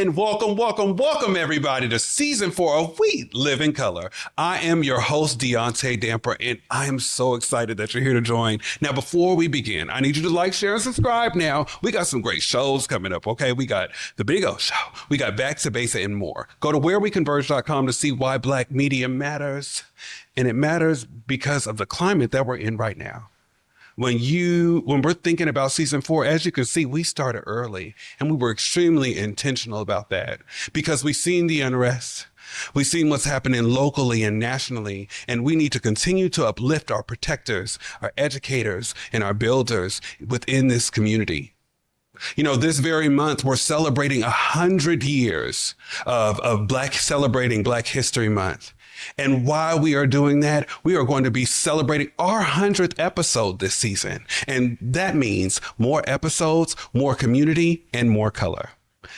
And welcome everybody to season 4 of We Live in Color. I am your host, Deontay Damper, and I am so excited that you're here to join. Now, before we begin, I need you to like, share, and subscribe now. We got some great shows coming up, okay? We got The Big O Show. We got Back to Basic and more. Go to whereweconverge.com to see why Black media matters. And it matters because of the climate that we're in right now. When we're thinking about season 4, as you can see, we started early and we were extremely intentional about that because we've seen the unrest. We've seen what's happening locally and nationally, and we need to continue to uplift our protectors, our educators, and our builders within this community. You know, this very month, we're celebrating 100 years of celebrating Black History Month. And while we are doing that, we are going to be celebrating our 100th episode this season. And that means more episodes, more community, and more color.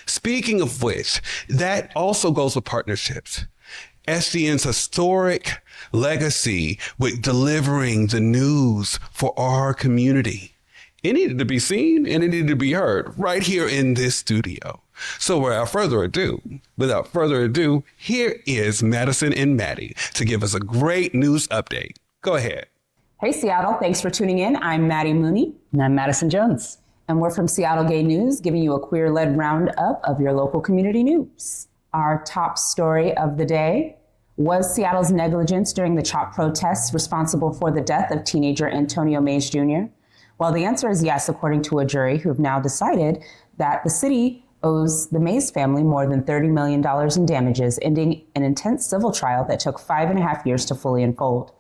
Speaking of which, that also goes with partnerships. SGN's historic legacy with delivering the news for our community. It needed to be seen and it needed to be heard right here in this studio. So without further ado, here is Madison and Maddie to give us a great news update. Go ahead. Hey, Seattle. Thanks for tuning in. I'm Maddie Mooney. And I'm Madison Jones. And we're from Seattle Gay News, giving you a queer-led roundup of your local community news. Our top story of the day: was Seattle's negligence during the CHOP protests responsible for the death of teenager Antonio Mays Jr.? Well, the answer is yes, according to a jury who have now decided that the city owes the Mays family more than $30 million in damages, ending an intense civil trial that took 5.5 years to fully unfold.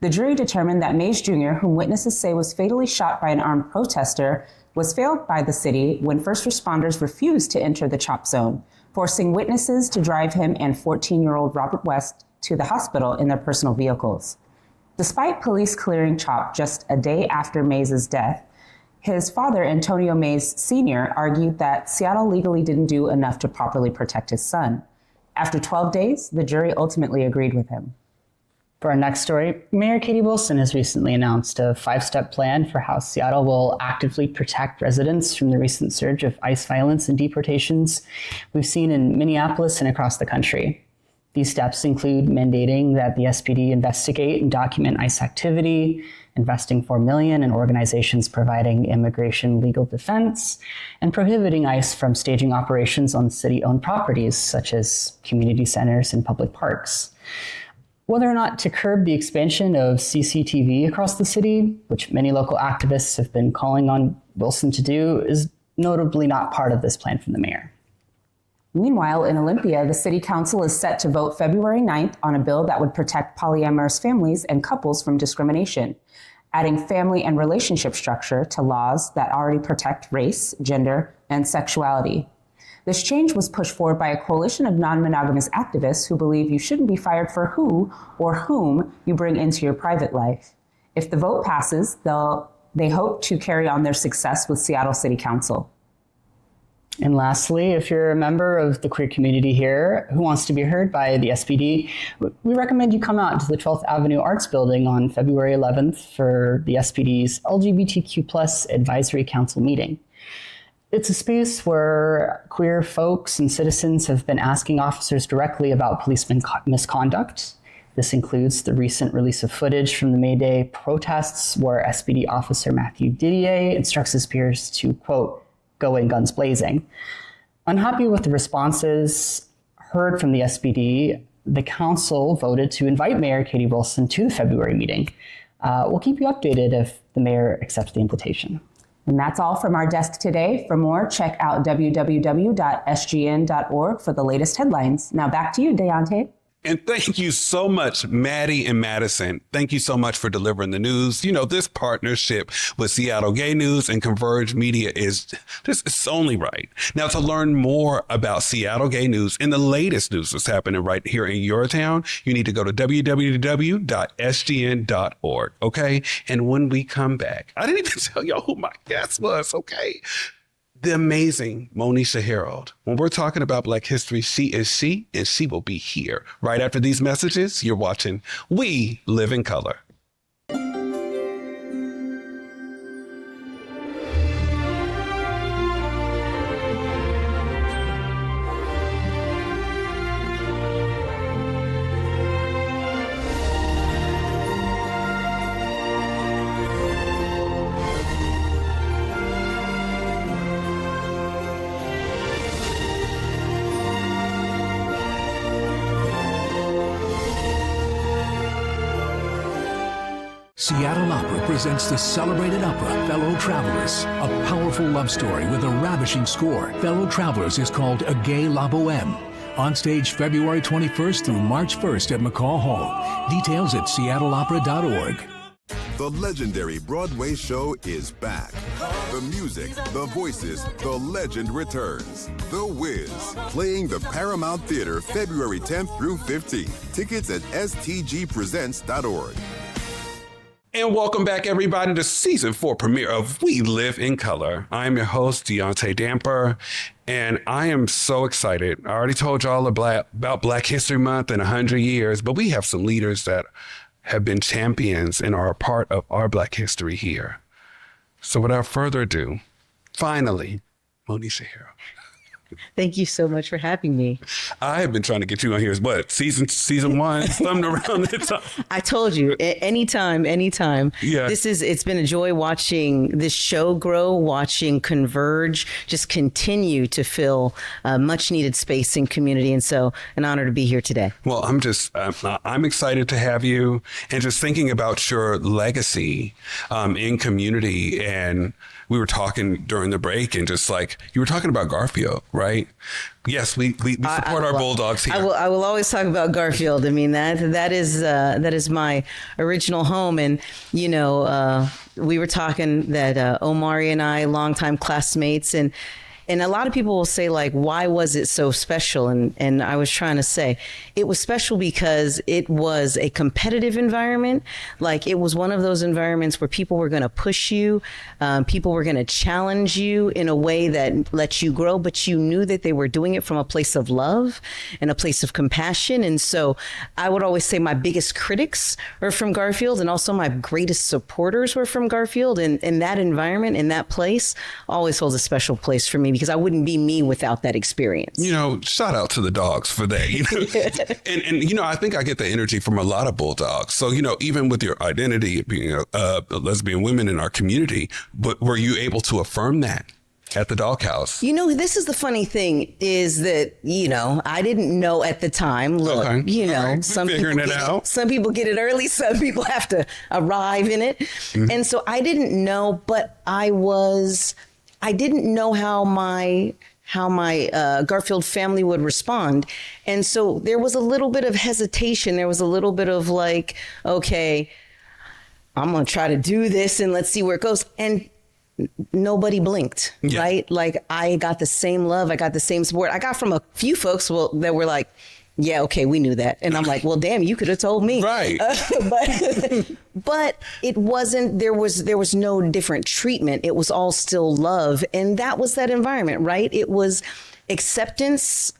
The jury determined that Mays Jr., whom witnesses say was fatally shot by an armed protester, was failed by the city when first responders refused to enter the CHOP zone, forcing witnesses to drive him and 14-year-old Robert West to the hospital in their personal vehicles. Despite police clearing CHOP just a day after Mays' death, his father, Antonio Mays Sr., argued that Seattle legally didn't do enough to properly protect his son. After 12 days, the jury ultimately agreed with him. For our next story, Mayor Katie Wilson has recently announced a 5-step plan for how Seattle will actively protect residents from the recent surge of ICE violence and deportations we've seen in Minneapolis and across the country. These steps include mandating that the SPD investigate and document ICE activity, investing $4 million in organizations providing immigration legal defense, and prohibiting ICE from staging operations on city-owned properties, such as community centers and public parks. Whether or not to curb the expansion of CCTV across the city, which many local activists have been calling on Wilson to do, is notably not part of this plan from the mayor. Meanwhile, in Olympia, the city council is set to vote February 9th on a bill that would protect polyamorous families and couples from discrimination, adding family and relationship structure to laws that already protect race, gender, and sexuality. This change was pushed forward by a coalition of non-monogamous activists who believe you shouldn't be fired for who or whom you bring into your private life. If the vote passes, they hope to carry on their success with Seattle City Council. And lastly, if you're a member of the queer community here who wants to be heard by the SPD, we recommend you come out to the 12th Avenue Arts Building on February 11th for the SPD's LGBTQ+ Advisory Council meeting. It's a space where queer folks and citizens have been asking officers directly about police misconduct. This includes the recent release of footage from the May Day protests where SPD officer Matthew Didier instructs his peers to, quote, go in guns blazing. Unhappy with the responses heard from the SPD, the council voted to invite Mayor Katie Wilson to the February meeting. We'll keep you updated if the mayor accepts the invitation. And that's all from our desk today. For more, check out www.sgn.org for the latest headlines. Now back to you, Deontay. And thank you so much, Maddie and Madison. Thank you so much for delivering the news. You know, this partnership with Seattle Gay News and Converge Media it's only right. Now, to learn more about Seattle Gay News and the latest news that's happening right here in your town, you need to go to www.sgn.org, okay? And when we come back, I didn't even tell y'all who my guest was, okay? The amazing Monisha Harrell. When we're talking about Black history, she is she, and she will be here. Right after these messages, you're watching We Live in Color. Seattle Opera presents the celebrated opera Fellow Travelers, a powerful love story with a ravishing score. Fellow Travelers is called A Gay La Boheme. On stage February 21st through March 1st at McCall Hall. Details at seattleopera.org. The legendary Broadway show is back. The music, the voices, the legend returns. The Wiz, playing the Paramount Theater February 10th through 15th. Tickets at stgpresents.org. And welcome back, everybody, to season 4 premiere of We Live in Color. I'm your host, Deontay Damper, and I am so excited. I already told y'all about Black History Month in 100 years, but we have some leaders that have been champions and are a part of our Black history here. So without further ado, finally, Monisha Harrell. Thank you so much for having me. I have been trying to get you on here. What, season 1, something around that time? I told you, anytime. Yeah. It's been a joy watching this show grow, watching Converge just continue to fill much needed space in community. And so an honor to be here today. Well, I'm excited to have you, and just thinking about your legacy in community. And we were talking during the break, and just like you were talking about Garfield, right? Yes, we support our Bulldogs here. I will always talk about Garfield. I mean, that is my original home. And, you know, we were talking that Omari and I, longtime classmates, and a lot of people will say, like, why was it so special? And I was trying to say it was special because it was a competitive environment. Like, it was one of those environments where people were going to push you. People were going to challenge you in a way that lets you grow, but you knew that they were doing it from a place of love and a place of compassion. And so I would always say my biggest critics are from Garfield, and also my greatest supporters were from Garfield. And that environment, in that place, always holds a special place for me, because I wouldn't be me without that experience. You know, shout out to the dogs for that. You know? and you know, I think I get the energy from a lot of Bulldogs. So, you know, even with your identity being lesbian women in our community, but were you able to affirm that at the doghouse? You know, this is the funny thing, is that, you know, I didn't know at the time. Look, okay. You know, right. some figuring people it out. Some people get it early. Some people have to arrive in it. Mm-hmm. And so I didn't know, but I didn't know how my Garfield family would respond. And so there was a little bit of hesitation. There was a little bit of like, okay, I'm going to try to do this and let's see where it goes. And nobody blinked, yeah. Right? Like, I got the same love. I got the same support. I got from a few folks that were like, yeah, okay, we knew that. And I'm like, well, damn, you could have told me. Right. But it wasn't, there was no different treatment. It was all still love. And that was that environment, right? It was acceptance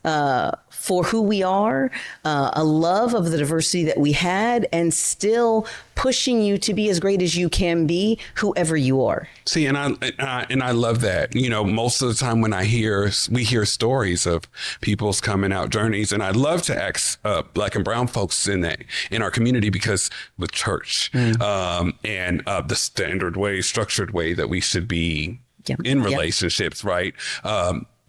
for who we are, a love of the diversity that we had, and still pushing you to be as great as you can be, whoever you are. See, and I love that. You know, most of the time when we hear stories of people's coming out journeys, and I love to ask Black and brown folks in our community, because with church and the standard way, structured way that we should be in relationships, right?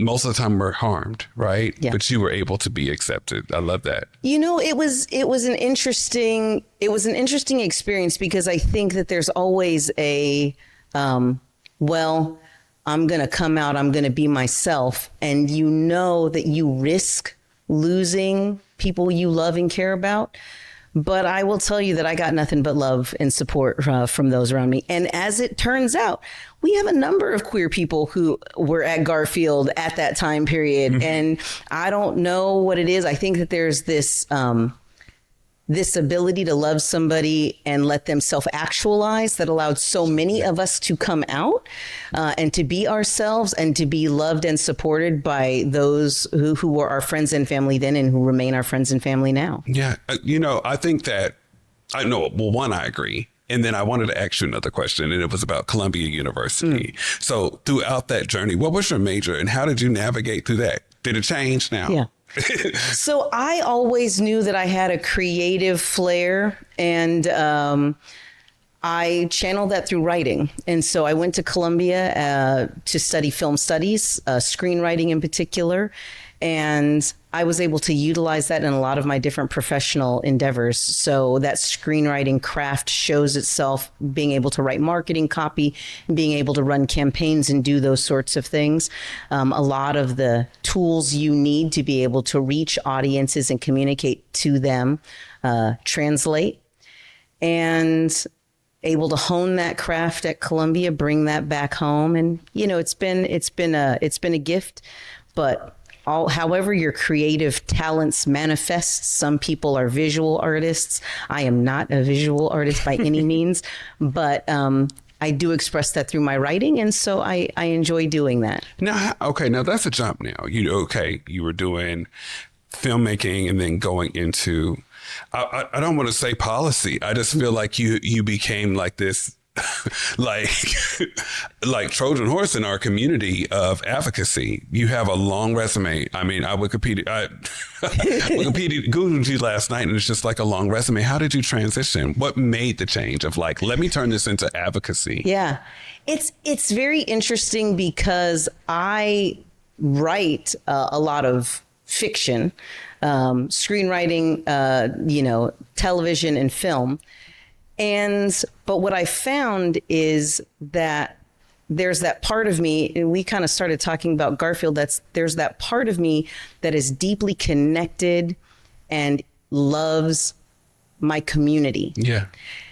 Most of the time we're harmed, right? Yeah. But you were able to be accepted. I love that. You know, it was an interesting experience, because I think that there's always a, well, I'm going to come out, I'm going to be myself. And you know that you risk losing people you love and care about. But I will tell you that I got nothing but love and support from those around me. And as it turns out, we have a number of queer people who were at Garfield at that time period. Mm-hmm. And I don't know what it is. I think that there's this ability to love somebody and let them self-actualize that allowed so many of us to come out and to be ourselves and to be loved and supported by those who were our friends and family then and who remain our friends and family now. Yeah. You know, I think that I agree. And then I wanted to ask you another question, and it was about Columbia University. So throughout that journey, what was your major and how did you navigate through that? Did it change now? Yeah. So I always knew that I had a creative flair, and I channeled that through writing. And so I went to Columbia to study film studies, screenwriting in particular. And I was able to utilize that in a lot of my different professional endeavors. So that screenwriting craft shows itself being able to write marketing copy, being able to run campaigns and do those sorts of things. A lot of the tools you need to be able to reach audiences and communicate to them, translate, and able to hone that craft at Columbia, bring that back home. And, it's been a gift, but however your creative talents manifest. Some people are visual artists. I am not a visual artist by any means, but I do express that through my writing, and so I enjoy doing that. Now that's a jump. Now you were doing filmmaking and then going into I don't want to say policy. I just feel like you became like this like Trojan horse in our community of advocacy. You have a long resume. I mean, I Googled you last night, and it's just like a long resume. How did you transition? What made the change of like, let me turn this into advocacy? Yeah, it's very interesting because I write a lot of fiction, screenwriting, television and film. But what I found is that there's that part of me, and we kind of started talking about Garfield, there's that part of me that is deeply connected and loves my community. Yeah.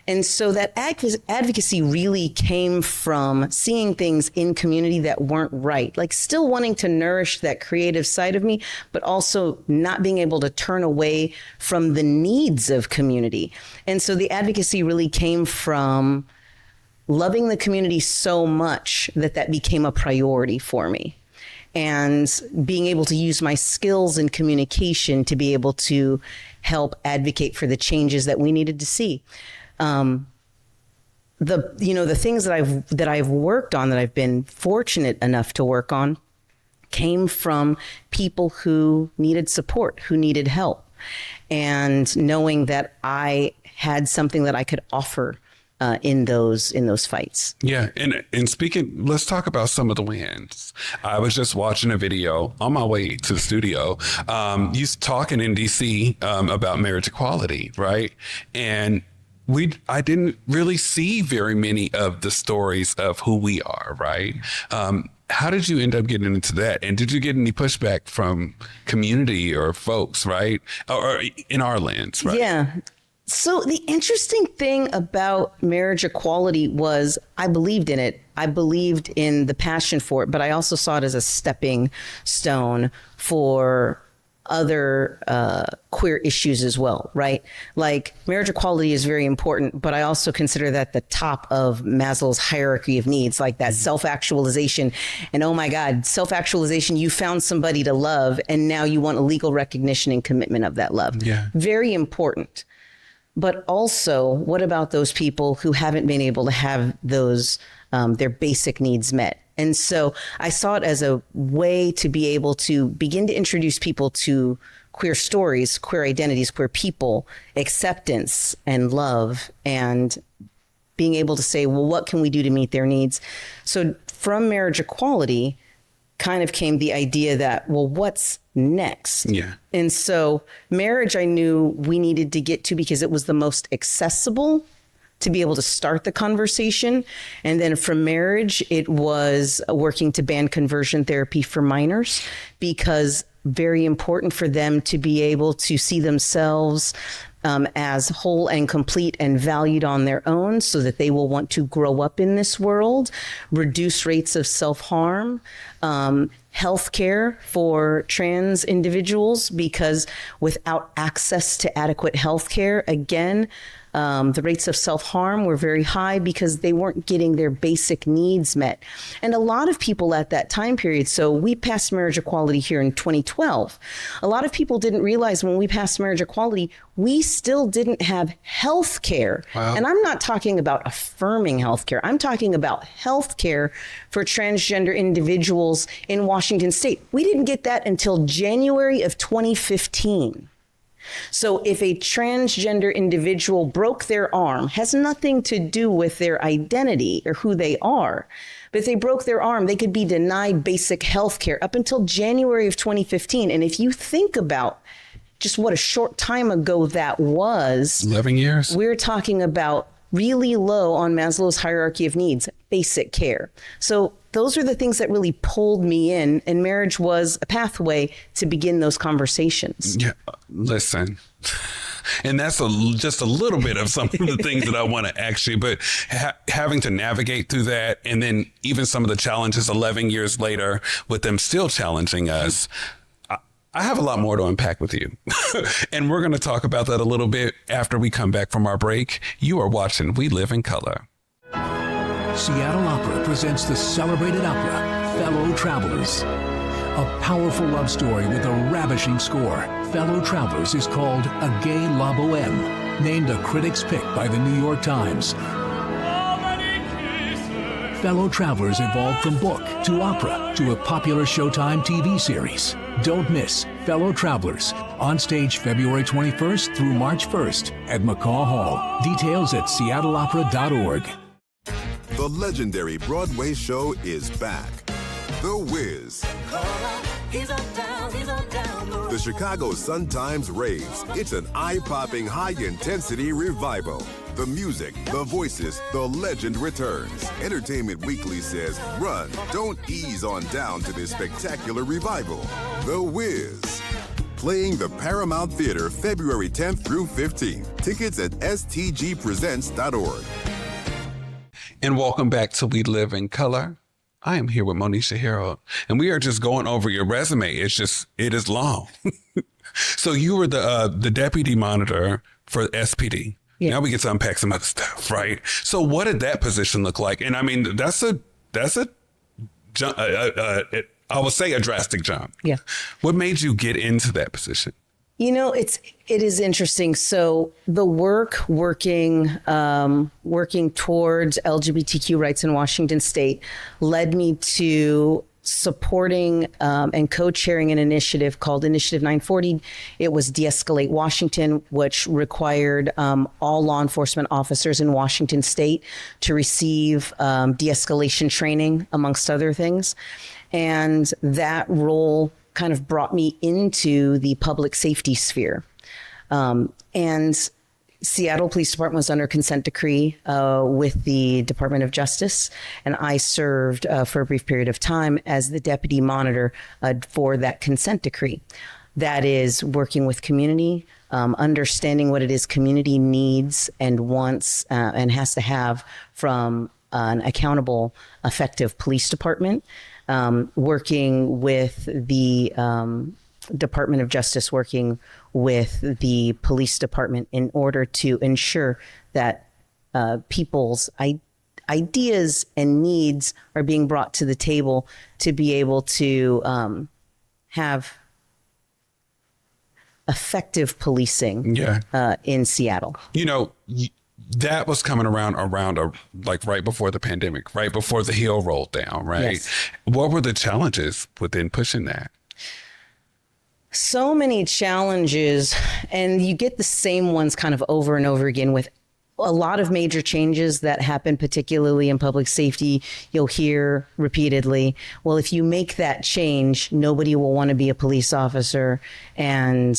And so that advocacy really came from seeing things in community that weren't right, like still wanting to nourish that creative side of me, but also not being able to turn away from the needs of community. And so the advocacy really came from loving the community so much that became a priority for me. And being able to use my skills in communication to be able to help advocate for the changes that we needed to see. The things that I've worked on, that I've been fortunate enough to work on, came from people who needed support, who needed help, and knowing that I had something that I could offer in those fights. Yeah. And speaking, let's talk about some of the wins. I was just watching a video on my way to the studio. You talking in DC about marriage equality, right? And I didn't really see very many of the stories of who we are, right? How did you end up getting into that? And did you get any pushback from community or folks, right? Or in our lands, right? Yeah. So the interesting thing about marriage equality was I believed in it. I believed in the passion for it, but I also saw it as a stepping stone for other queer issues as well, right? Like marriage equality is very important, but I also consider that the top of Maslow's hierarchy of needs, like that self-actualization. And oh my God, self-actualization, you found somebody to love, and now you want a legal recognition and commitment of that love. Yeah. Very important. But also, what about those people who haven't been able to have those, their basic needs met? And so I saw it as a way to be able to begin to introduce people to queer stories, queer identities, queer people, acceptance and love, and being able to say, well, what can we do to meet their needs? So from marriage equality kind of came the idea that, well, what's next? Yeah. And so marriage, I knew we needed to get to because it was the most accessible to be able to start the conversation. And then from marriage, it was working to ban conversion therapy for minors, because very important for them to be able to see themselves as whole and complete and valued on their own, so that they will want to grow up in this world, reduce rates of self-harm, healthcare for trans individuals, because without access to adequate healthcare, again, the rates of self-harm were very high because they weren't getting their basic needs met. And a lot of people at that time period, so we passed marriage equality here in 2012. A lot of people didn't realize when we passed marriage equality, we still didn't have health care. Wow. And I'm not talking about affirming health care. I'm talking about health care for transgender individuals in Washington state. We didn't get that until January of 2015. So if a transgender individual broke their arm, has nothing to do with their identity or who they are. But if they broke their arm, they could be denied basic health care up until January of 2015. And if you think about just what a short time ago that was, 11 years, we're talking about really low on Maslow's hierarchy of needs, basic care. So those are the things that really pulled me in, and marriage was a pathway to begin those conversations. Yeah, listen. And that's just a little bit of some of the things that I want to ask you, but having to navigate through that, and then even some of the challenges 11 years later with them still challenging us, I have a lot more to unpack with you. And we're going to talk about that a little bit after we come back from our break. You are watching We Live in Color. Seattle Opera presents the celebrated opera, Fellow Travelers. A powerful love story with a ravishing score, Fellow Travelers is called A Gay La Boheme, named a critic's pick by the New York Times. Fellow Travelers evolved from book to opera to a popular Showtime TV series. Don't miss Fellow Travelers, on stage February 21st through March 1st at McCaw Hall. Details at seattleopera.org. The legendary Broadway show is back. The Wiz. The Chicago Sun-Times raves. It's an eye-popping, high-intensity revival. The music, the voices, the legend returns. Entertainment Weekly says, run, don't ease on down to this spectacular revival. The Wiz. Playing the Paramount Theater February 10th through 15th. Tickets at stgpresents.org. And welcome back to We Live in Color. I am here with Monisha Harrell, and we are just going over your resume. It is long. So you were the deputy monitor for SPD. Yeah. Now we get to unpack some other stuff, right? So what did that position look like? And I mean, that's a jump. I would say a drastic jump. Yeah. What made you get into that position? You know, it is interesting. So the working towards LGBTQ rights in Washington State led me to supporting and co-chairing an initiative called Initiative 940. It was De-Escalate Washington, which required all law enforcement officers in Washington State to receive de-escalation training, amongst other things. And that role kind of brought me into the public safety sphere. And Seattle Police Department was under consent decree with the Department of Justice, and I served for a brief period of time as the deputy monitor for that consent decree. That is working with community, understanding what it is community needs and wants and has to have from an accountable, effective police department, working with the Department of Justice, working with the police department in order to ensure that people's ideas and needs are being brought to the table to be able to have effective policing in Seattle. You know, that was coming around like right before the pandemic, right before the hill rolled down, right? Yes. What were the challenges within pushing that? So many challenges, and you get the same ones kind of over and over again with a lot of major changes that happen, particularly in public safety. You'll hear repeatedly, well, if you make that change, nobody will want to be a police officer, and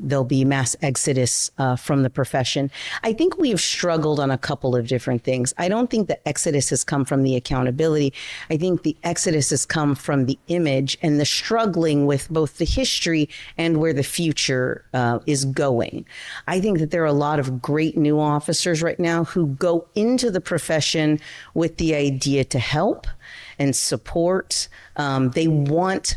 there'll be mass exodus from the profession. I think we've struggled on a couple of different things. I don't think the exodus has come from the accountability. I think the exodus has come from the image and the struggling with both the history and where the future is going. I think that there are a lot of great new officers right now who go into the profession with the idea to help and support. They want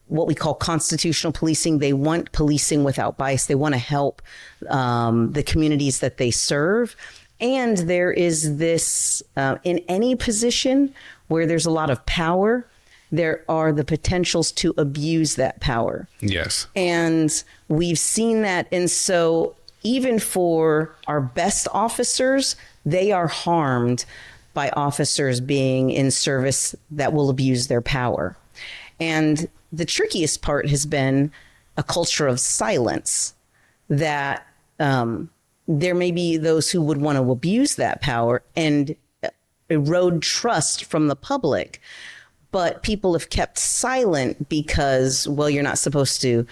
what we call constitutional policing. They want policing without bias. They want to help the communities that they serve. And there is this, in any position where there's a lot of power, there are the potentials to abuse that power. Yes. And we've seen that. And so even for our best officers, they are harmed by officers being in service that will abuse their power. And the trickiest part has been a culture of silence that there may be those who would want to abuse that power and erode trust from the public. But people have kept silent because, well, you're not supposed to,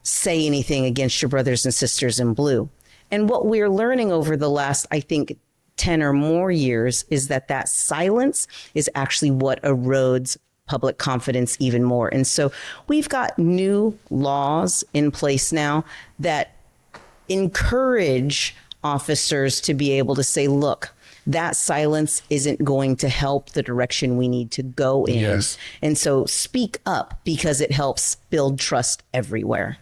say anything against your brothers and sisters in blue. And what we're learning over the last, I think, 10 or more years is that silence is actually what erodes public confidence even more. And so we've got new laws in place now that encourage officers to be able to say, look, that silence isn't going to help the direction we need to go in. Yes. And so speak up because it helps build trust everywhere.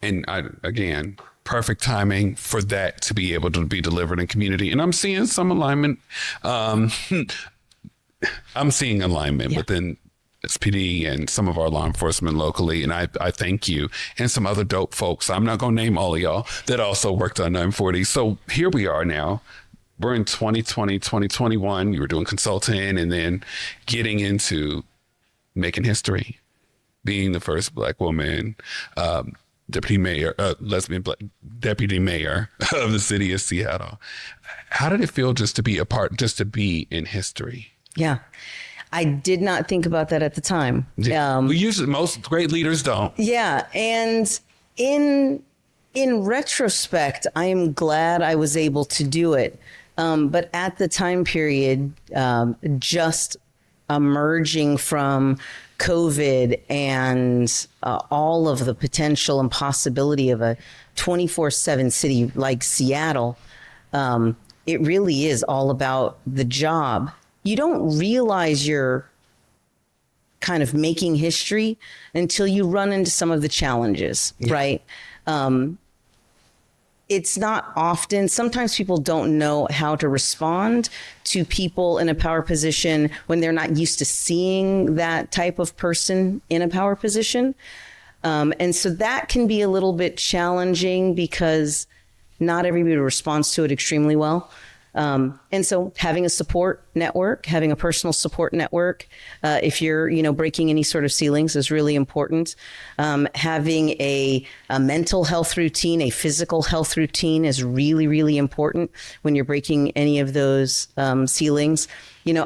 And again, perfect timing for that to be able to be delivered in community. And I'm seeing some alignment. I'm seeing alignment within SPD and some of our law enforcement locally. And I thank you and some other dope folks. I'm not going to name all of y'all that also worked on 940. So here we are now. We're in 2020, 2021. You were doing consulting and then getting into making history, being the first Black woman, deputy mayor, lesbian Black deputy mayor of the city of Seattle. How did it feel just to be in history? Yeah. I did not think about that at the time. We usually, most great leaders don't. Yeah. And in retrospect, I am glad I was able to do it. But at the time period, just emerging from COVID and all of the potential and possibility of a 24/7 city like Seattle, it really is all about the job. You don't realize you're kind of making history until you run into some of the challenges, right? It's not often, sometimes people don't know how to respond to people in a power position when they're not used to seeing that type of person in a power position. And so that can be a little bit challenging because not everybody responds to it extremely well. And so having a support network, having a personal support network, if you're, breaking any sort of ceilings is really important. Having a mental health routine, a physical health routine is really, really important when you're breaking any of those ceilings.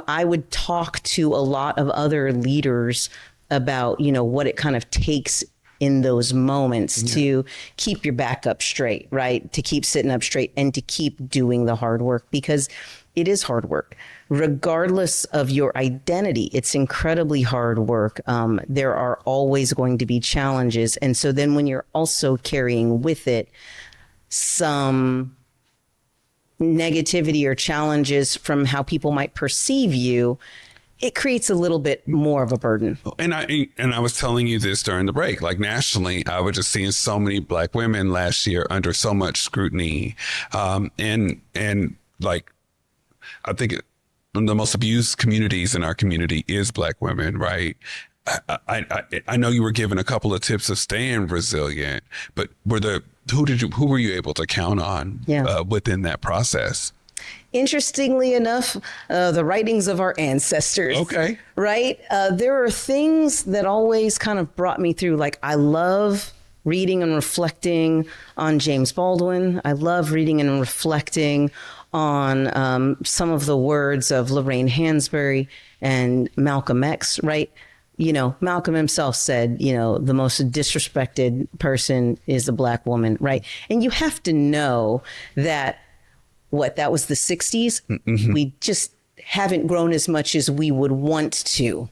I would talk to a lot of other leaders about, what it kind of takes in those moments to keep your back up straight, right? To keep sitting up straight and to keep doing the hard work, because it is hard work. Regardless of your identity, it's incredibly hard work. There are always going to be challenges. And so then when you're also carrying with it some negativity or challenges from how people might perceive you, it creates a little bit more of a burden. And I was telling you this during the break, like nationally, I was just seeing so many Black women last year under so much scrutiny. And like, I think one of the most abused communities in our community is Black women, right? I know you were given a couple of tips of staying resilient, but who were you able to count on within that process? Interestingly enough, the writings of our ancestors. Okay. Right? There are things that always kind of brought me through. Like, I love reading and reflecting on James Baldwin. I love reading and reflecting on some of the words of Lorraine Hansberry and Malcolm X, right? Malcolm himself said, the most disrespected person is a Black woman, right? And you have to know that that was the 60s. Mm-hmm. We just haven't grown as much as we would want to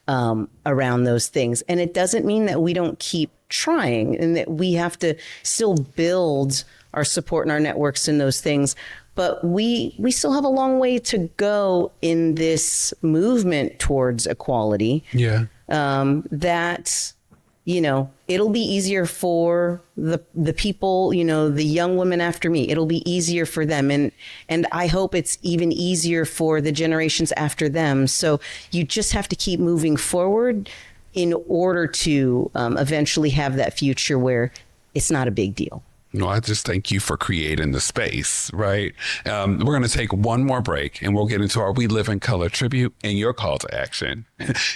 around those things. And it doesn't mean that we don't keep trying and that we have to still build our support and our networks in those things. But we still have a long way to go in this movement towards equality. Yeah. That, it'll be easier for the people, the young women after me. It'll be easier for them. And I hope it's even easier for the generations after them. So you just have to keep moving forward in order to eventually have that future where it's not a big deal. No, I just thank you for creating the space, right? We're going to take one more break and we'll get into our We Live in Color tribute and your call to action.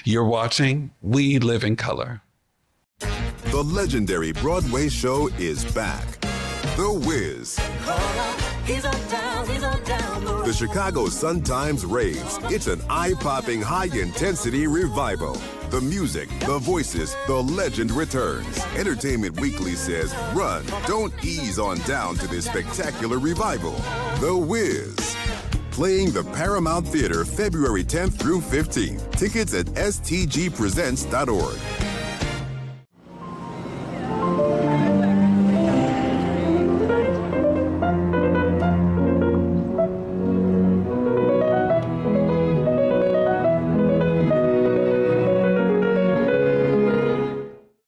You're watching We Live in Color. The legendary Broadway show is back. The Wiz. The Chicago Sun-Times raves. It's an eye-popping, high-intensity revival. The music, the voices, the legend returns. Entertainment Weekly says, run, don't ease on down to this spectacular revival. The Wiz. Playing the Paramount Theater February 10th through 15th. Tickets at stgpresents.org.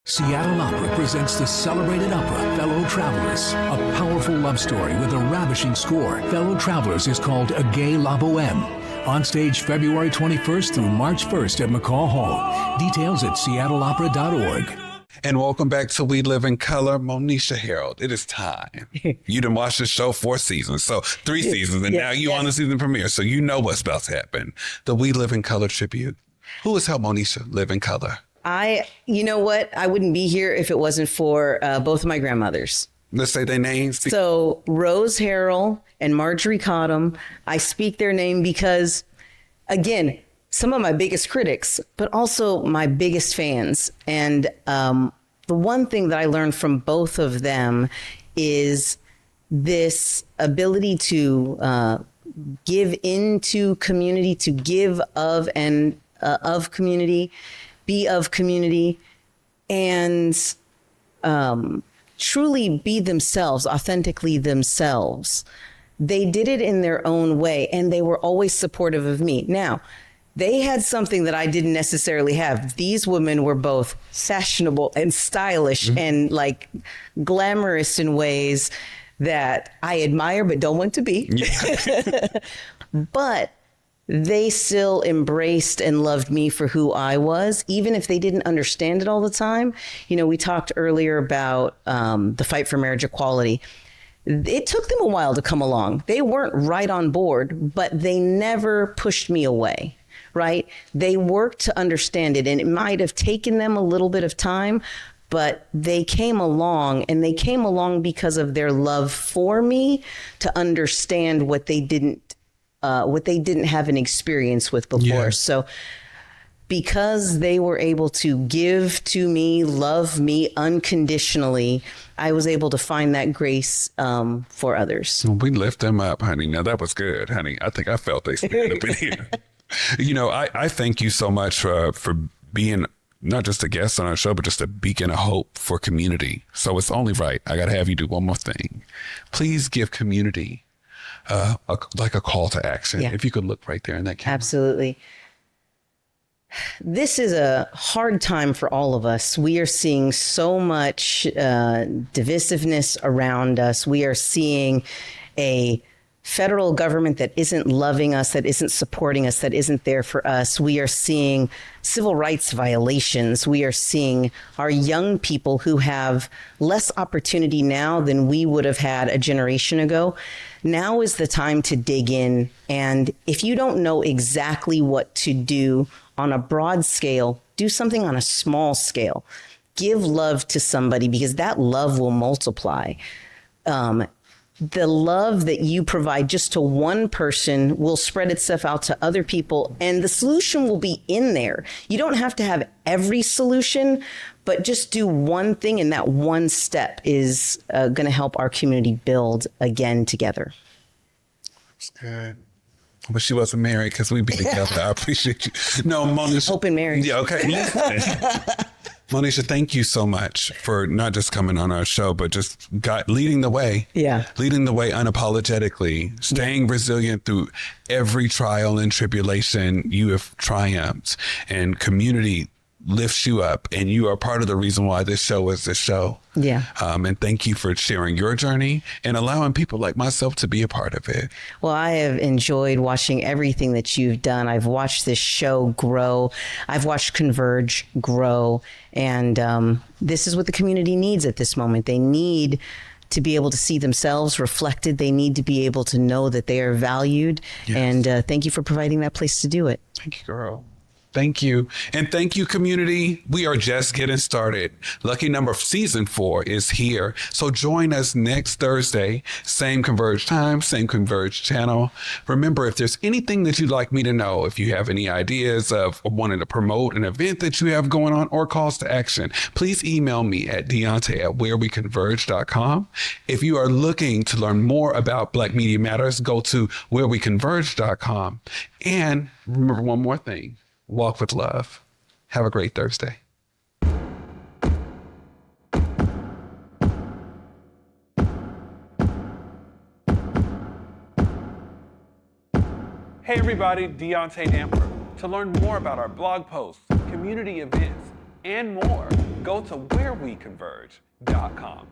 Seattle Opera presents the celebrated opera Fellow Travelers, a powerful love story with a ravishing score. Fellow Travelers is called A Gay La Boheme. On stage February 21st through March 1st at McCaw Hall. Details at seattleopera.org. And welcome back to We Live in Color. Monisha Harrell, it is time. You done watched the show 4 seasons, so 3 seasons, and now you on the season premiere, so you know what's about to happen. The We Live in Color tribute. Who has helped Monisha live in color? You know what? I wouldn't be here if it wasn't for both of my grandmothers. Let's say their names. So Rose Harrell and Marjorie Cottom, I speak their name because, again, some of my biggest critics, but also my biggest fans. And the one thing that I learned from both of them is this ability to give into community, to give of and of community, be of community, and truly be themselves, authentically themselves. They did it in their own way, and they were always supportive of me. Now, they had something that I didn't necessarily have. These women were both fashionable and stylish and like glamorous in ways that I admire but don't want to be. Yeah. But they still embraced and loved me for who I was, even if they didn't understand it all the time. You know, we talked earlier about the fight for marriage equality. It took them a while to come along. They weren't right on board, but they never pushed me away, right? They worked to understand it, and it might have taken them a little bit of time, but they came along, and they came along because of their love for me, to understand what they didn't have an experience with before. Yeah. So because they were able to give to me, love me unconditionally, I was able to find that grace for others. We lift them up, honey. Now that was good, honey. I think I felt they stand up in here. You know, I thank you so much for being not just a guest on our show, but just a beacon of hope for community. So it's only right. I got to have you do one more thing. Please give community like a call to action. Yeah. If you could look right there in that camera. Absolutely. This is a hard time for all of us. We are seeing so much divisiveness around us. We are seeing a federal government that isn't loving us, that isn't supporting us, that isn't there for us. We are seeing civil rights violations. We are seeing our young people who have less opportunity now than we would have had a generation ago. Now is the time to dig in. And if you don't know exactly what to do on a broad scale, do something on a small scale. Give love to somebody, because that love will multiply. The love that you provide just to one person will spread itself out to other people, and the solution will be in there. You don't have to have every solution, but just do one thing, and that one step is going to help our community build again together. That's good. But she wasn't married, because we'd be together. I appreciate you. No, Monisha. Open marriage. Yeah, okay. Monisha, thank you so much for not just coming on our show, but just leading the way. Yeah. Leading the way unapologetically, staying resilient through every trial and tribulation. You have triumphed, and community lifts you up, and you are part of the reason why this show is this show. Yeah. And thank you for sharing your journey and allowing people like myself to be a part of it. Well, I have enjoyed watching everything that you've done. I've watched this show grow. I've watched Converge grow. And this is what the community needs at this moment. They need to be able to see themselves reflected. They need to be able to know that they are valued. Yes. And thank you for providing that place to do it. Thank you, girl. Thank you. And thank you, community. We are just getting started. Lucky Number Season 4 is here. So join us next Thursday. Same Converge time, same Converge channel. Remember, if there's anything that you'd like me to know, if you have any ideas of wanting to promote an event that you have going on or calls to action, please email me at Deontay@whereweconverge.com. If you are looking to learn more about Black Media Matters, go to whereweconverge.com. And remember one more thing. Walk with love. Have a great Thursday. Hey everybody, Deontay Damper. To learn more about our blog posts, community events, and more, go to whereweconverge.com.